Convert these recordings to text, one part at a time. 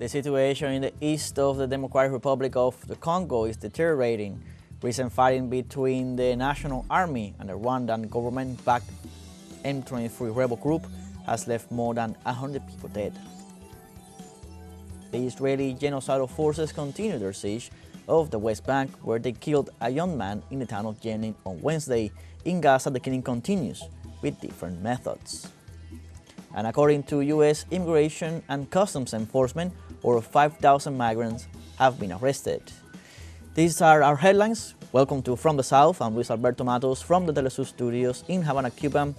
The situation in the east of the Democratic Republic of the Congo is deteriorating. Recent fighting between the National Army and the Rwandan government-backed M23 rebel group has left more than 100 people dead. The Israeli genocidal forces continue their siege of the West Bank, where they killed a young man in the town of Jenin on Wednesday. In Gaza, the killing continues with different methods. And according to U.S. Immigration and Customs Enforcement, over 5,000 migrants have been arrested. These are our headlines. Welcome to From the South. I'm Luis Alberto Matos from the teleSUR studios in Havana, Cuba.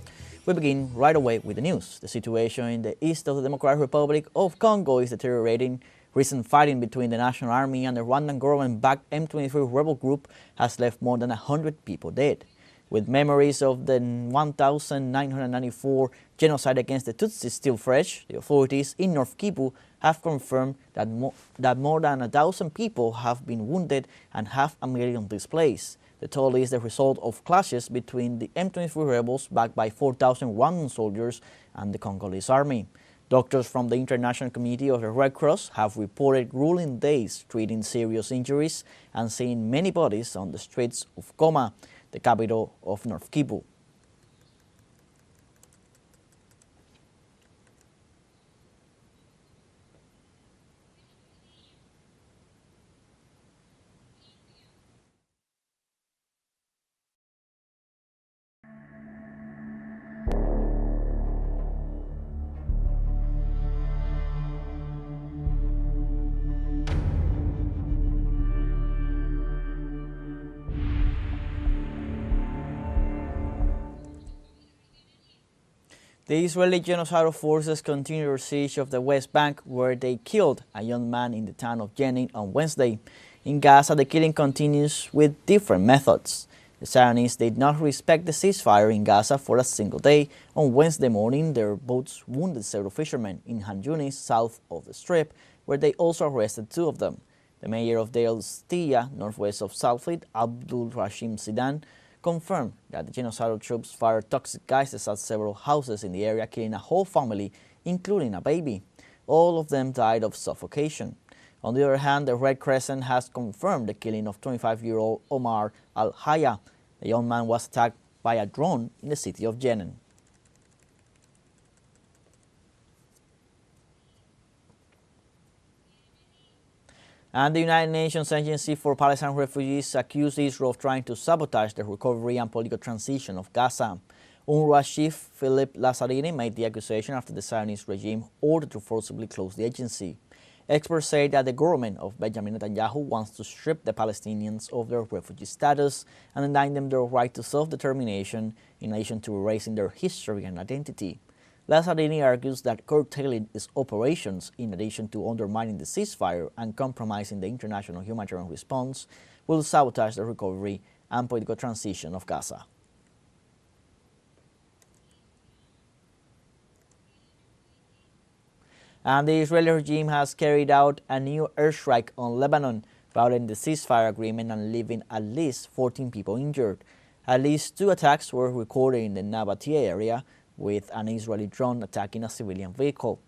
We begin right away with the news. The situation in the east of the Democratic Republic of Congo is deteriorating. Recent fighting between the National Army and the Rwandan government-backed M23 rebel group has left more than 100 people dead. With memories of the 1994 genocide against the Tutsis still fresh, the authorities in North Kivu have confirmed that more than 1,000 people have been wounded and 500,000 displaced. The toll is the result of clashes between the M23 rebels backed by 4,000 Rwandan soldiers and the Congolese army. Doctors from the International Committee of the Red Cross have reported grueling days treating serious injuries and seeing many bodies on the streets of Goma, the capital of North Kivu. The Israeli genocidal forces continue their siege of the West Bank, where they killed a young man in the town of Jenin on Wednesday. In Gaza, the killing continues with different methods. The Zionists did not respect the ceasefire in Gaza for a single day. On Wednesday morning, their boats wounded several fishermen in Han Yunis, south of the Strip, where they also arrested 2 of them. The mayor of Deir Stia, northwest of Salfit, Abdul Rashim Sidan, confirmed that the genocidal troops fired toxic gases at several houses in the area, killing a whole family, including a baby. All of them died of suffocation. On the other hand, the Red Crescent has confirmed the killing of 25-year-old Omar Al-Haya. The young man was attacked by a drone in the city of Jenin. And the United Nations Agency for Palestine Refugees accused Israel of trying to sabotage the recovery and political transition of Gaza. UNRWA chief Philippe Lazzarini made the accusation after the Zionist regime ordered to forcibly close the agency. Experts say that the government of Benjamin Netanyahu wants to strip the Palestinians of their refugee status and deny them their right to self-determination, in addition to erasing their history and identity. Lazzarini argues that curtailing its operations, in addition to undermining the ceasefire and compromising the international humanitarian response, will sabotage the recovery and political transition of Gaza. And the Israeli regime has carried out a new airstrike on Lebanon, violating the ceasefire agreement and leaving at least 14 people injured. At least 2 attacks were recorded in the Nabatea area, with an Israeli drone attacking a civilian vehicle.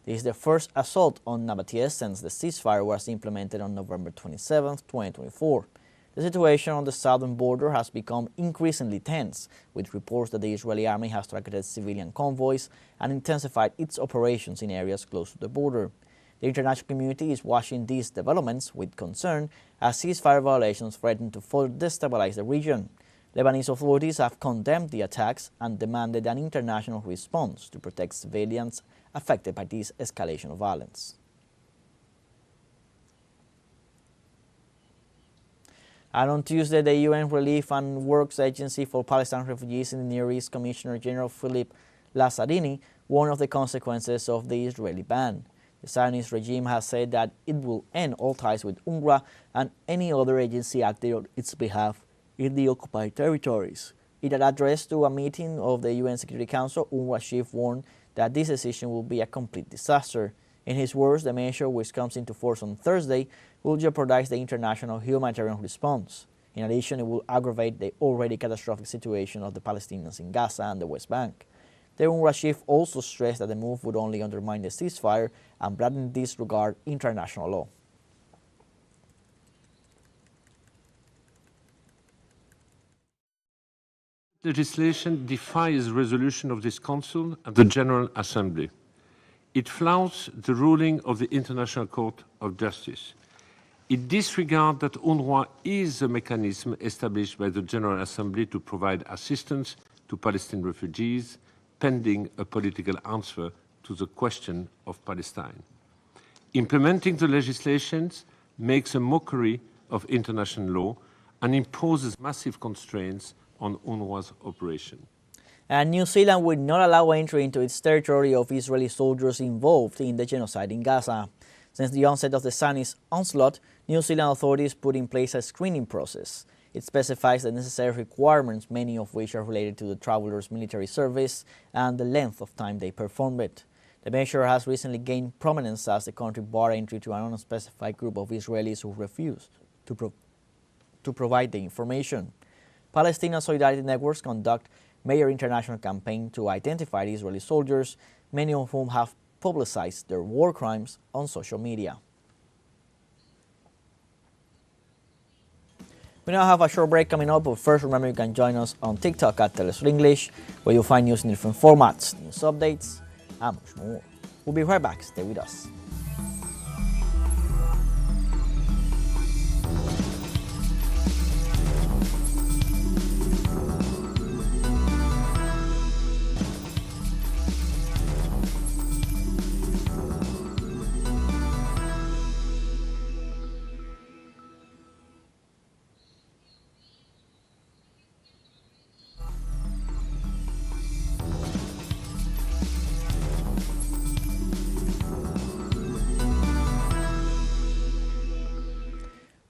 This is the first assault on Nabatea since the ceasefire was implemented on November 27, 2024. The situation on the southern border has become increasingly tense, with reports that the Israeli army has targeted civilian convoys and intensified its operations in areas close to the border. The international community is watching these developments with concern, as ceasefire violations threaten to further destabilize the region. Lebanese authorities have condemned the attacks and demanded an international response to protect civilians affected by this escalation of violence. And on Tuesday, the UN Relief and Works Agency for Palestine Refugees in the Near East Commissioner General Philippe Lazzarini warned of the consequences of the Israeli ban. The Zionist regime has said that it will end all ties with UNRWA and any other agency acting on its behalf in the occupied territories. In an address to a meeting of the UN Security Council, UNRWA chief warned that this decision will be a complete disaster. In his words, the measure, which comes into force on Thursday, will jeopardize the international humanitarian response. In addition, it will aggravate the already catastrophic situation of the Palestinians in Gaza and the West Bank. The UNRWA chief also stressed that the move would only undermine the ceasefire and blatantly disregard international law. Legislation defies resolution of this Council and the General Assembly. It flouts the ruling of the International Court of Justice. It disregards that UNRWA is a mechanism established by the General Assembly to provide assistance to Palestinian refugees pending a political answer to the question of Palestine. Implementing the legislations makes a mockery of international law and imposes massive constraints on UNRWA's operation. And New Zealand would not allow entry into its territory of Israeli soldiers involved in the genocide in Gaza. Since the onset of the Zionist onslaught, New Zealand authorities put in place a screening process. It specifies the necessary requirements, many of which are related to the traveler's military service and the length of time they performed it. The measure has recently gained prominence as the country barred entry to an unspecified group of Israelis who refused to provide the information. Palestinian solidarity networks conduct major international campaign to identify Israeli soldiers, many of whom have publicized their war crimes on social media. We now have a short break coming up, but first remember you can join us on TikTok at teleSUR English, where you'll find news in different formats, news updates, and much more. We'll be right back. Stay with us.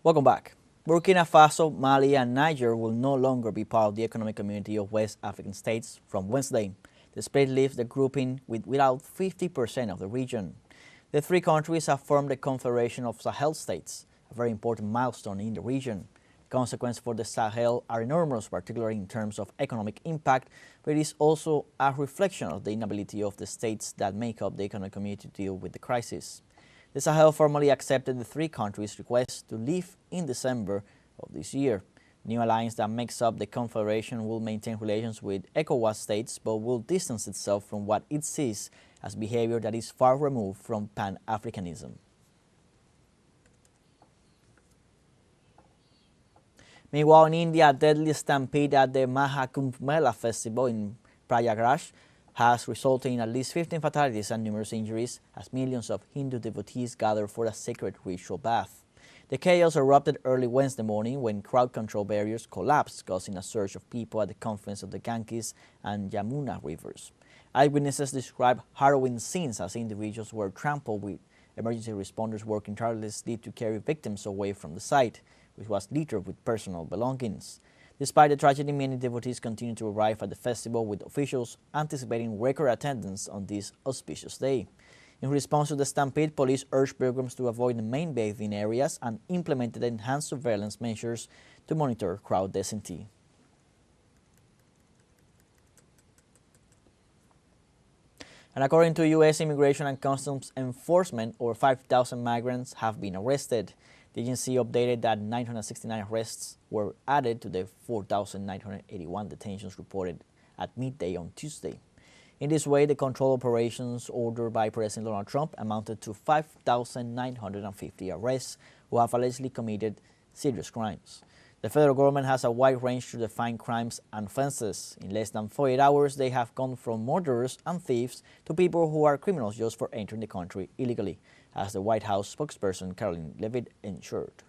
Welcome back. Burkina Faso, Mali, and Niger will no longer be part of the Economic Community of West African States from Wednesday. The split leaves the grouping without 50% of the region. The three countries have formed the Confederation of Sahel States, a very important milestone in the region. The consequences for the Sahel are enormous, particularly in terms of economic impact, but it is also a reflection of the inability of the states that make up the Economic Community to deal with the crisis. The Sahel formally accepted the three countries' request to leave in December of this year. The new alliance that makes up the Confederation will maintain relations with ECOWAS states, but will distance itself from what it sees as behavior that is far removed from Pan-Africanism. Meanwhile, in India, a deadly stampede at the Maha Kumbh Mela festival in Prayagraj has resulted in at least 15 fatalities and numerous injuries as millions of Hindu devotees gather for a sacred ritual bath. The chaos erupted early Wednesday morning when crowd control barriers collapsed, causing a surge of people at the confluence of the Ganges and Yamuna rivers. Eyewitnesses described harrowing scenes as individuals were trampled, with emergency responders working tirelessly to carry victims away from the site, which was littered with personal belongings. Despite the tragedy, many devotees continue to arrive at the festival, with officials anticipating record attendance on this auspicious day. In response to the stampede, police urged pilgrims to avoid the main bathing areas and implemented enhanced surveillance measures to monitor crowd density. And according to U.S. Immigration and Customs Enforcement, over 5,000 migrants have been arrested. The agency updated that 969 arrests were added to the 4,981 detentions reported at midday on Tuesday. In this way, the control operations ordered by President Donald Trump amounted to 5,950 arrests who have allegedly committed serious crimes. The federal government has a wide range to define crimes and offenses. In less than 48 hours, they have gone from murderers and thieves to people who are criminals just for entering the country illegally, as the White House spokesperson Caroline Leavitt ensured.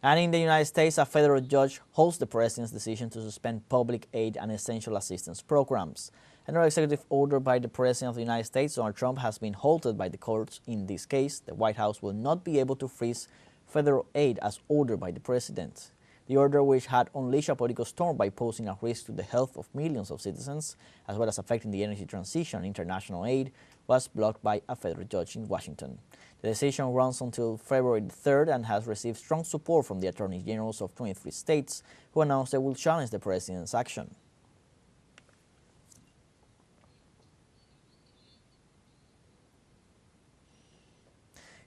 And in the United States, a federal judge holds the president's decision to suspend public aid and essential assistance programs. Another executive order by the President of the United States, Donald Trump, has been halted by the courts. In this case, the White House will not be able to freeze federal aid as ordered by the President. The order, which had unleashed a political storm by posing a risk to the health of millions of citizens, as well as affecting the energy transition and international aid, was blocked by a federal judge in Washington. The decision runs until February 3rd and has received strong support from the attorneys generals of 23 states, who announced they will challenge the president's action.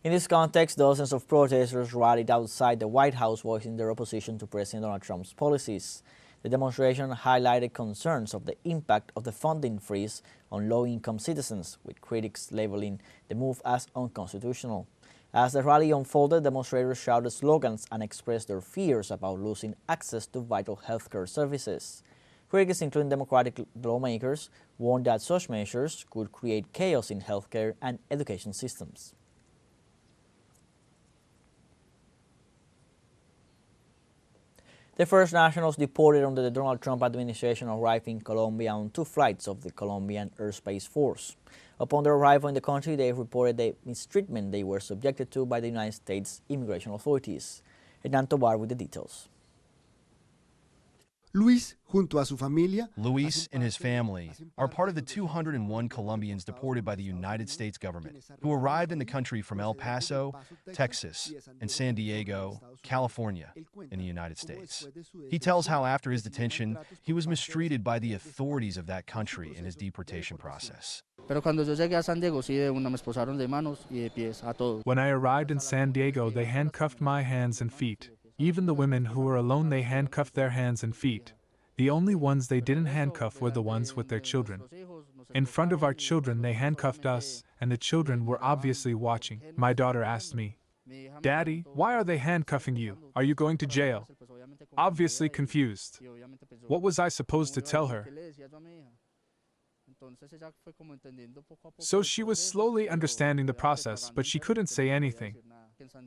In this context, dozens of protesters rallied outside the White House voicing their opposition to President Donald Trump's policies. The demonstration highlighted concerns of the impact of the funding freeze on low-income citizens, with critics labeling the move as unconstitutional. As the rally unfolded, demonstrators shouted slogans and expressed their fears about losing access to vital healthcare services. Critics, including Democratic lawmakers, warned that such measures could create chaos in healthcare and education systems. The first nationals deported under the Donald Trump administration arrived in Colombia on 2 flights of the Colombian Airspace Force. Upon their arrival in the country, they reported the mistreatment they were subjected to by the United States immigration authorities. Hernan Tobar with the details. Luis and his family are part of the 201 Colombians deported by the United States government who arrived in the country from El Paso, Texas, and San Diego, California, in the United States. He tells how after his detention, he was mistreated by the authorities of that country in his deportation process. When I arrived in San Diego, they handcuffed my hands and feet. Even the women who were alone, they handcuffed their hands and feet. The only ones they didn't handcuff were the ones with their children. In front of our children, they handcuffed us, and the children were obviously watching. My daughter asked me, "Daddy, why are they handcuffing you? Are you going to jail?" Obviously confused. What was I supposed to tell her? So she was slowly understanding the process, but she couldn't say anything.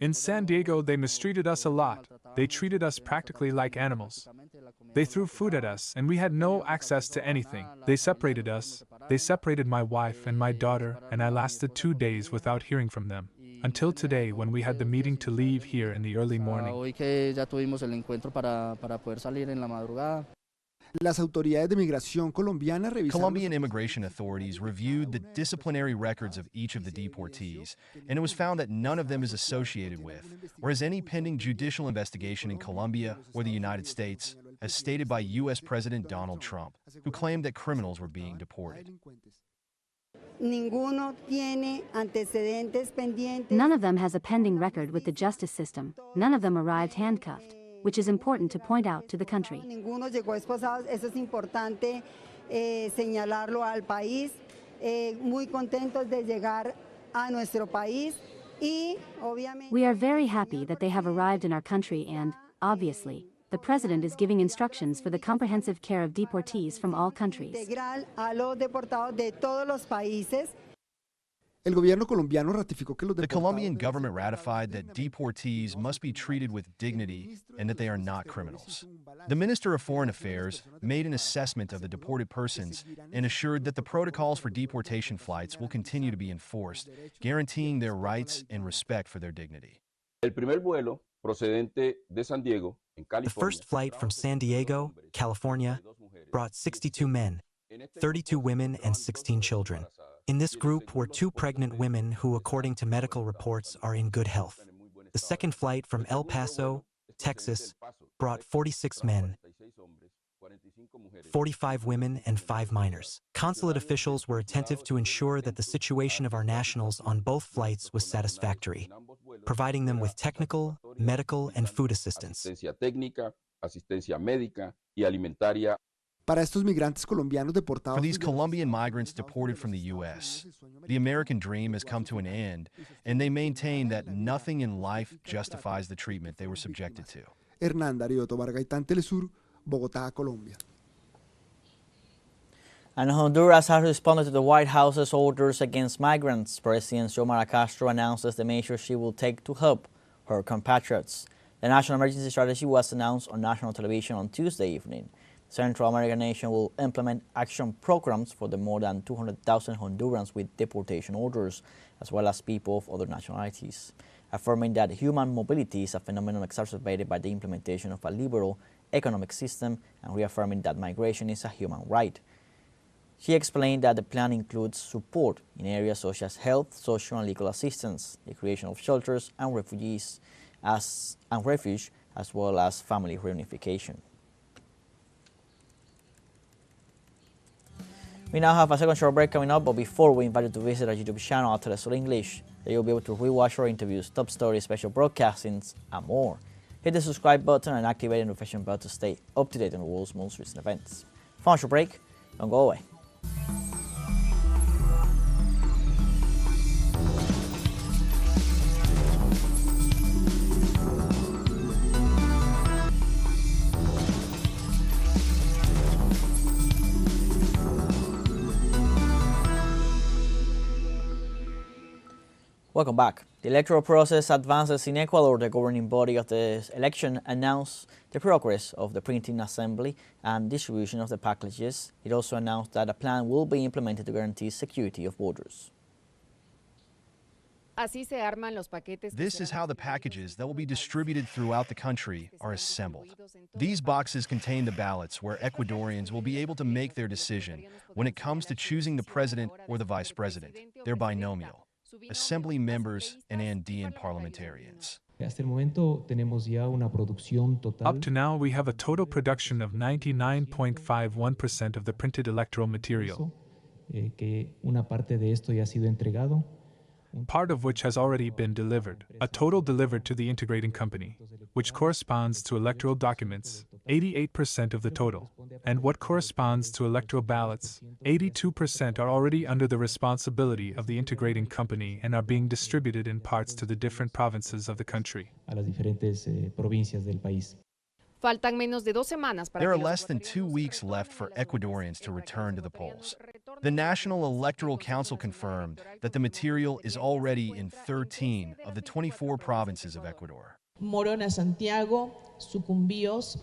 In San Diego, they mistreated us a lot. They treated us practically like animals. They threw food at us, and we had no access to anything. They separated us. They separated my wife and my daughter, and I lasted 2 days without hearing from them. Until today, when we had the meeting to leave here in the early morning. Colombian immigration authorities reviewed the disciplinary records of each of the deportees, and it was found that none of them is associated with or has any pending judicial investigation in Colombia or the United States, as stated by U.S. President Donald Trump, who claimed that criminals were being deported. None of them has a pending record with the justice system. None of them arrived handcuffed, which is important to point out to the country. We are very happy that they have arrived in our country and, obviously, the President is giving instructions for the comprehensive care of deportees from all countries. The Colombian government ratified that deportees must be treated with dignity and that they are not criminals. The Minister of Foreign Affairs made an assessment of the deported persons and assured that the protocols for deportation flights will continue to be enforced, guaranteeing their rights and respect for their dignity. The first flight from San Diego, California, brought 62 men, 32 women, and 16 children. In this group were 2 pregnant women who, according to medical reports, are in good health. The second flight from El Paso, Texas, brought 46 men, 45 women, and 5 minors. Consulate officials were attentive to ensure that the situation of our nationals on both flights was satisfactory, providing them with technical, medical, and food assistance. For these Colombian migrants deported from the U.S., the American dream has come to an end, and they maintain that nothing in life justifies the treatment they were subjected to. And Honduras has responded to the White House's orders against migrants. President Xiomara Castro announces the measures she will take to help her compatriots. The national emergency strategy was announced on national television on Tuesday evening. The Central American nation will implement action programs for the more than 200,000 Hondurans with deportation orders, as well as people of other nationalities, affirming that human mobility is a phenomenon exacerbated by the implementation of a liberal economic system and reaffirming that migration is a human right. She explained that the plan includes support in areas such as health, social and legal assistance, the creation of shelters and refuge, as well as family reunification. We now have a second short break coming up, but before we invite you to visit our YouTube channel at teleSUR English, there you'll be able to rewatch our interviews, top stories, special broadcastings, and more. Hit the subscribe button and activate the notification bell to stay up to date on the world's most recent events. Final short break, don't go away. Welcome back. The electoral process advances in Ecuador. The governing body of the election announced the progress of the printing assembly and distribution of the packages. It also announced that a plan will be implemented to guarantee security of voters. This is how the packages that will be distributed throughout the country are assembled. These boxes contain the ballots where Ecuadorians will be able to make their decision when it comes to choosing the president or the vice president. They're binomial. Assembly members and Andean parliamentarians. Up to now, we have a total production of 99.51% of the printed electoral material, part of which has already been delivered, a total delivered to the integrating company, which corresponds to electoral documents, 88% of the total, and what corresponds to electoral ballots, 82% are already under the responsibility of the integrating company and are being distributed in parts to the different provinces of the country. There are less than 2 weeks left for Ecuadorians to return to the polls. The National Electoral Council confirmed that the material is already in 13 of the 24 provinces of Ecuador. Morona, Santiago, Sucumbíos,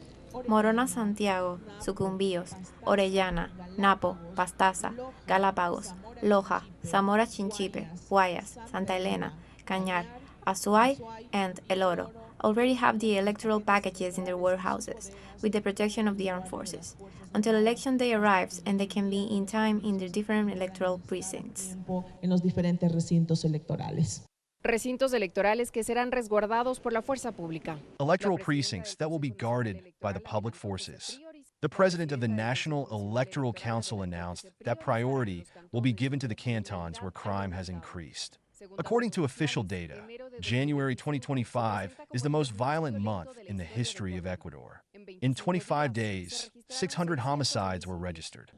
Orellana, Napo, Pastaza, Galápagos, Loja, Zamora Chinchipe, Guayas, Santa Elena, Cañar, Azuay, and El Oro already have the electoral packages in their warehouses with the protection of the armed forces until election day arrives and they can be in time in their different electoral precincts. Recintos electorales que serán resguardados por la fuerza pública. Electoral precincts that will be guarded by the public forces. The president of the National Electoral Council announced that priority will be given to the cantons where crime has increased. According to official data, January 2025 is the most violent month in the history of Ecuador. In 25 days, 600 homicides were registered.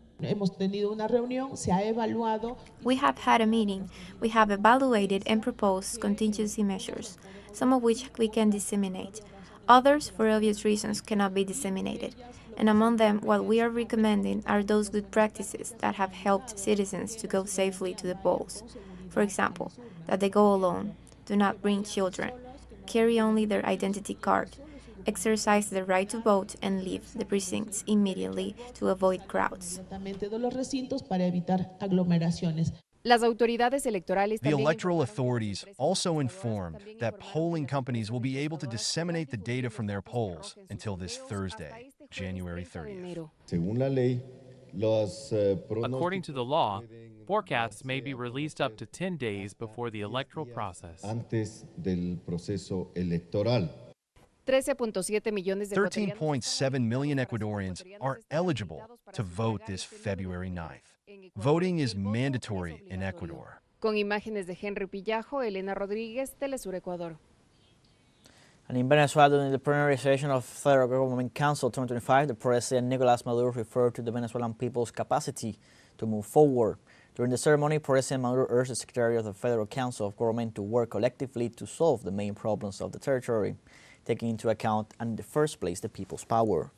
We have had a meeting. We have evaluated and proposed contingency measures, some of which we can disseminate. Others, for obvious reasons, cannot be disseminated. And among them, what we are recommending are those good practices that have helped citizens to go safely to the polls. For example, that they go alone, do not bring children, carry only their identity card, exercise the right to vote, and leave the precincts immediately to avoid crowds. The electoral authorities also informed that polling companies will be able to disseminate the data from their polls until this Thursday, January 30th. According to the law, forecasts may be released up to 10 days before the electoral process. 13.7 million Ecuadorians are eligible to vote this February 9th. Voting is mandatory in Ecuador. Con imágenes de Henry Pillajo, Elena Rodríguez, teleSUR Ecuador. And in Venezuela, during the plenary session of Federal Government Council 2025, the President Nicolas Maduro referred to the Venezuelan people's capacity to move forward. During the ceremony, President Maduro urged the Secretary of the Federal Council of Government to work collectively to solve the main problems of the territory, taking into account, in the first place, the people's power.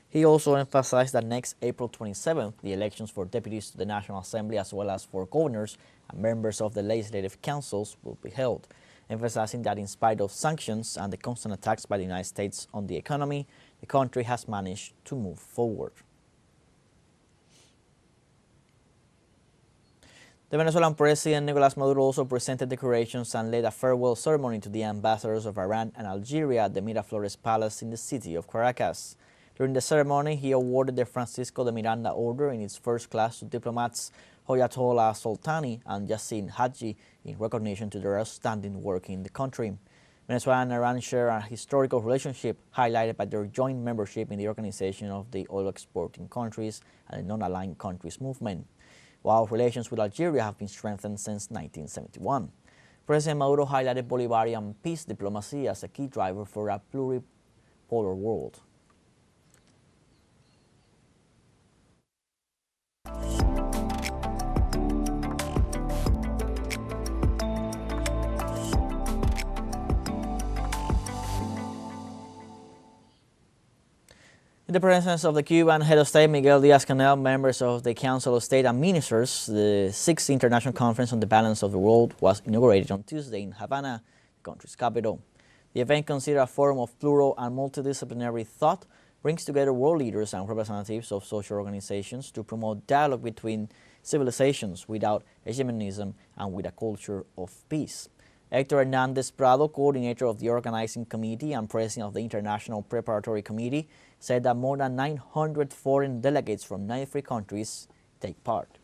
He also emphasized that next April 27th, the elections for deputies to the National Assembly as well as for governors and members of the legislative councils will be held, emphasizing that in spite of sanctions and the constant attacks by the United States on the economy, the country has managed to move forward. The Venezuelan President Nicolas Maduro also presented decorations and led a farewell ceremony to the ambassadors of Iran and Algeria at the Miraflores Palace in the city of Caracas. During the ceremony, he awarded the Francisco de Miranda Order in its first class to diplomats Hoyatola Soltani and Yassin Hadji in recognition to their outstanding work in the country. Venezuela and Iran share a historical relationship highlighted by their joint membership in the Organization of the Oil Exporting Countries and the Non-Aligned Countries movement, while relations with Algeria have been strengthened since 1971. President Maduro highlighted Bolivarian peace diplomacy as a key driver for a pluripolar world. In the presence of the Cuban head of state, Miguel Diaz-Canel, members of the Council of State and Ministers, the 6th International Conference on the Balance of the World was inaugurated on Tuesday in Havana, the country's capital. The event, considered a forum of plural and multidisciplinary thought, brings together world leaders and representatives of social organizations to promote dialogue between civilizations without hegemonism and with a culture of peace. Hector Hernandez Prado, coordinator of the organizing committee and president of the International Preparatory Committee, said that more than 900 foreign delegates from 93 countries take part.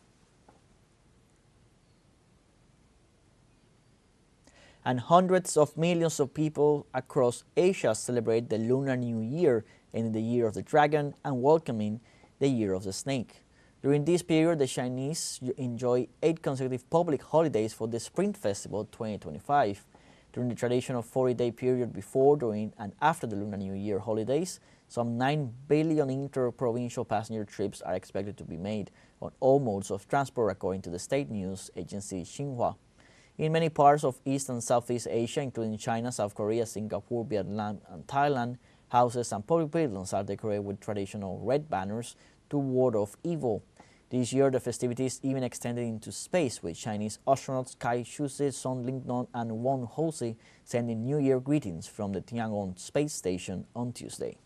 And hundreds of millions of people across Asia celebrate the Lunar New Year, ending the Year of the Dragon and welcoming the Year of the Snake. During this period, the Chinese enjoy 8 consecutive public holidays for the Spring Festival 2025. During the traditional 40-day period before, during, and after the Lunar New Year holidays, some 9 billion inter-provincial passenger trips are expected to be made on all modes of transport, according to the state news agency Xinhua. In many parts of East and Southeast Asia, including China, South Korea, Singapore, Vietnam, and Thailand, houses and public buildings are decorated with traditional red banners to ward off evil. This year, the festivities even extended into space, with Chinese astronauts Kai Shuse, Son Lingnon, and Wang Houzi sending New Year greetings from the Tiangong space station on Tuesday.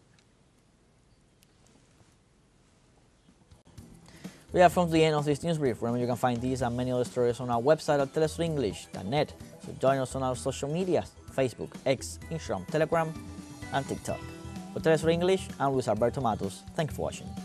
We have come to the end of this news brief. Remember, you can find these and many other stories on our website at telesurenglish.net. So join us on our social media: Facebook, X, Instagram, Telegram, and TikTok. For Telesur English, I'm Luis Alberto Matos. Thank you for watching.